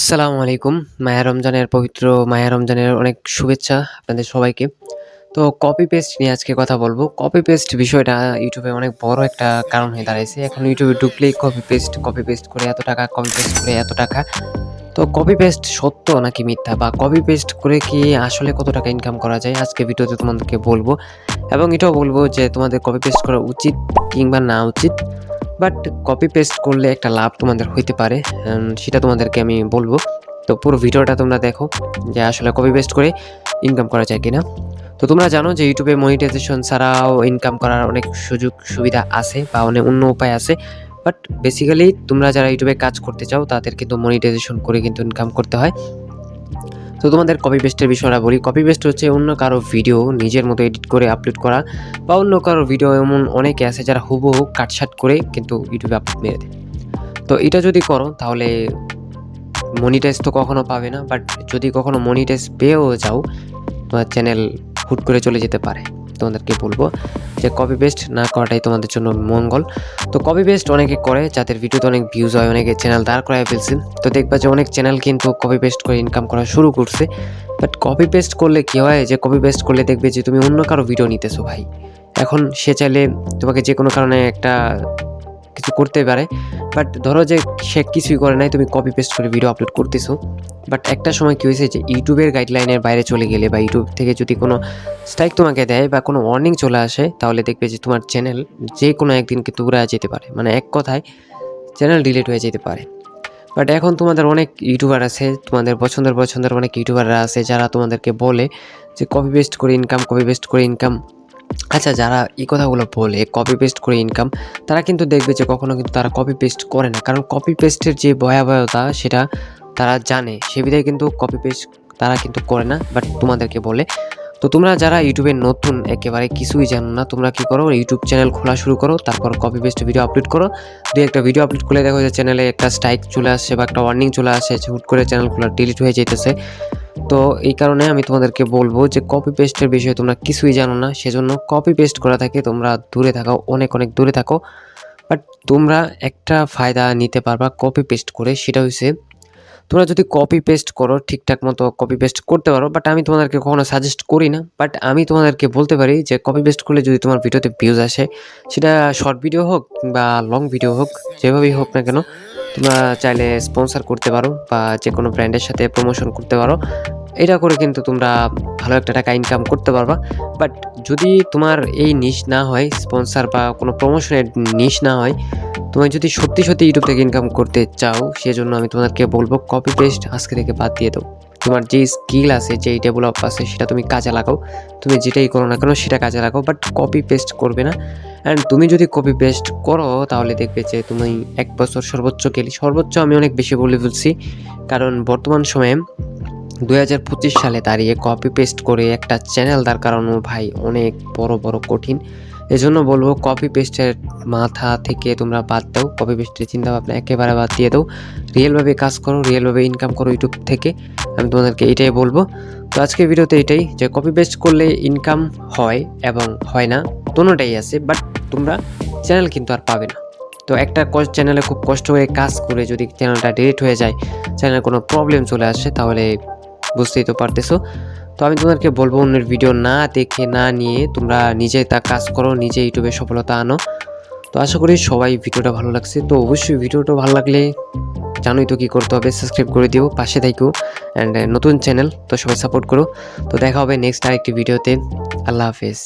আসসালামু আলাইকুম। মাহে রমজানের পবিত্র মাহে রমজানের অনেক শুভেচ্ছা আপনাদের সবাইকে। তো কপি পেস্ট নিয়ে আজকে কথা বলব। কপি পেস্ট বিষয়টা ইউটিউবে অনেক বড় একটা কারণ হয়ে দাঁড়াইছে। এখন ইউটিউবে ঢুকলেই কপি পেস্ট করে এত টাকা, কপি পেস্ট করে এত টাকা। তো কপি পেস্ট সত্য নাকি মিথ্যা বা কপি পেস্ট করে কি আসলে কত টাকা ইনকাম করা যায়? আজকে ভিডিওতে তোমাদেরকে বলব এবং এটাও বলব যে তোমাদের কপি পেস্ট করা উচিত কিংবা না উচিত। বাট কপি পেস্ট করলে একটা লাভ তোমাদের হইতে পারে, সেটা তোমাদেরকে আমি বলবো। তো পুরো ভিডিওটা তোমরা দেখো যে আসলে কপি পেস্ট করে ইনকাম করা যায় কিনা। তো তোমরা জানো যে ইউটিউবে মনিটাইজেশন ছাড়াও ইনকাম করার অনেক সুযোগ সুবিধা আছে বা অনেক অন্য উপায় আছে। বাট বেসিক্যালি তোমরা যারা ইউটিউবে কাজ করতে চাও তাদের কিন্তু মনিটাইজেশন করে কিন্তু ইনকাম করতে হয়। তো তোমাদের কপি পেস্টের বিষয়টা বলি। কপি পেস্ট হচ্ছে অন্য কারো ভিডিও নিজের মতো এডিট করে আপলোড করা, বা অন্য কারো ভিডিও এমন অনেকে আছে যারা হুবহু কাটছাট করে কিন্তু ইউটিউবে আপলোড মেরে দেয়। তো এটা যদি করো তাহলে মনিটাইজ তো কখনো পাবে না, বাট যদি কখনো মনিটাইজ পেয়েও যাও তোমার চ্যানেল হুট করে চলে যেতে পারে। তোমাদেরকে বলবো যে কপি পেস্ট না করাটাই তোমাদের জন্য মঙ্গল। তো কপি পেস্ট অনেকে করে যাদের ভিডিওতে অনেক ভিউজ হয়, অনেকে চ্যানেল দাঁড় করায় ফেলছে। তো দেখবা যে অনেক চ্যানেল কিন্তু কপি পেস্ট করে ইনকাম করা শুরু করছে। বাট কপি পেস্ট করলে কী হয়, যে কপি পেস্ট করলে দেখবে যে তুমি অন্য কারো ভিডিও নিতেছো ভাই। এখন সে চাইলে তোমাকে যে কোনো কারণে একটা কিছু করতে পারে, বাট ধরো যে সে কিছুই করে নাই, তুমি কপি পেস্ট করে ভিডিও আপলোড করতেছো। বাট একটা সময় কী হয়েছে যে ইউটিউবের গাইডলাইনের বাইরে চলে গেলে বা ইউটিউব থেকে যদি কোনো স্ট্রাইক তোমাকে দেয় বা কোনো ওয়ার্নিং চলে আসে, তাহলে দেখবে যে তোমার চ্যানেল যে কোনো একদিন কিন্তু উড়ে যেতে পারে, মানে এক কথায় চ্যানেল ডিলিট হয়ে যেতে পারে। বাট এখন তোমাদের অনেক ইউটিউবার আছে, তোমাদের পছন্দের অনেক ইউটিউবাররা আছে যারা তোমাদেরকে বলে যে কপি পেস্ট করে ইনকাম, কপি পেস্ট করে ইনকাম। আচ্ছা, যারা এই কথাগুলো বলে কপি পেস্ট করে ইনকাম, তারা কিন্তু দেখবে যে কখনো কিন্তু তারা কপি পেস্ট করে না, কারণ কপি পেস্টের যে ভয়াবহতা সেটা তারা জানে, সে বিধায় কিন্তু কপি পেস্ট তারা কিন্তু করে না, বাট তোমাদেরকে বলে। তো তোমরা যারা ইউটিউবে নতুন, একেবারে কিছুই জানো না, তোমরা কি করো, ইউটিউব চ্যানেল খোলা শুরু করো, তারপর কপি পেস্ট ভিডিও আপলোড করো। দুই একটা ভিডিও আপলোড করলে দেখো যে চ্যানেলে একটা স্ট্রাইক চলে আসছে বা একটা ওয়ার্নিং চলে আসে যে হুট করে চ্যানেলগুলো ডিলিট হয়ে যেতেছে। তো এই কারণে আমি তোমাদেরকে বলবো যে কপি পেস্টের বিষয়ে তোমরা কিছুই জানো না, সেজন্য কপি পেস্ট করা থেকে তোমরা দূরে থাকো, অনেক অনেক দূরে থাকো। বাট তোমরা একটা ফায়দা নিতে পারবা কপি পেস্ট করে, সেটা হচ্ছে তোমরা যদি কপি পেস্ট করো, ঠিকঠাক মতো কপি পেস্ট করতে পারো। বাট আমি তোমাদেরকে কখনো সাজেস্ট করি না, বাট আমি তোমাদেরকে বলতে পারি যে কপি পেস্ট করলে যদি তোমার ভিডিওতে ভিউজ আসে, সেটা শর্ট ভিডিও হোক বা লং ভিডিও হোক, যেভাবেই হোক না কেন, তোমরা চাইলে স্পন্সর করতে পারো বা যে কোনো ব্র্যান্ডের সাথে প্রমোশন করতে পারো। এটা করে কিন্তু তোমরা ভালো একটা টাকা ইনকাম করতে পারবা। বাট যদি তোমার এই নিশ না হয়, স্পন্সর বা কোনো প্রমোশনের নিশ না হয়, তুমি যদি সত্যি সত্যি ইউটিউব থেকে ইনকাম করতে চাও, সেজন্য আমি তোমাদেরকে বলবো কপি পেস্ট আজকে থেকে বাদ দিয়ে দাও। তোমার যে স্কিল আছে, যেই ডেভেলপ আছে, সেটা তুমি কাজে লাগাও। তুমি যেটাই করো না কেন সেটা কাজে লাগাও, বাট কপি পেস্ট করবে না। অ্যান্ড তুমি যদি কপি পেস্ট করো তাহলে দেখবে যে তুমি 1 বছর সর্বোচ্চ গেলে, সর্বোচ্চ আমি অনেক বেশি বলে ফেলছি, কারণ বর্তমান সময়ে 2025 সালে দাঁড়িয়ে কপি পেস্ট করে একটা চ্যানেল দাঁড় করানো ভাই অনেক বড় কঠিন। এজন্য বলবো কপি পেস্টের মাথা থেকে তোমরা বাদ দাও, কপি পেস্টের চিন্তাভাবনা একেবারে বাদ দিয়ে দাও। রিয়েলভাবে কাজ করো, রিয়েলভাবে ইনকাম করো ইউটিউব থেকে, আমি তোমাদেরকে এটাই বলবো। তো আজকের ভিডিওতে এটাই, যে কপি পেস্ট করলে ইনকাম হয় এবং হয় না, দোনোটাই আছে, বাট তোমরা চ্যানেল কিন্তু আর পাবে না। তো একটা চ্যানেলে খুব কষ্ট করে কাজ করে যদি চ্যানেলটা ডিলিট হয়ে যায়, চ্যানেলে কোনো প্রবলেম চলে আসে, তাহলে বুঝতেই তো পারতেছো। তো আমি তোমাদেরকে বলবো অন্যের ভিডিও না দেখে না নিয়ে তোমরা নিজে তা কাজ করো, নিজে ইউটিউবে সফলতা আনো। তো আশা করি সবাই ভিডিওটা ভালো লাগছে। তো অবশ্যই ভিডিওটা ভালো লাগলে জানোই তো কী করতে হবে, সাবস্ক্রাইব করে দিও, পাশে থাকো। অ্যান্ড নতুন চ্যানেল, তো সবাই সাপোর্ট করো। তো দেখা হবে নেক্সট আরেকটি ভিডিওতে। আল্লাহ হাফেজ।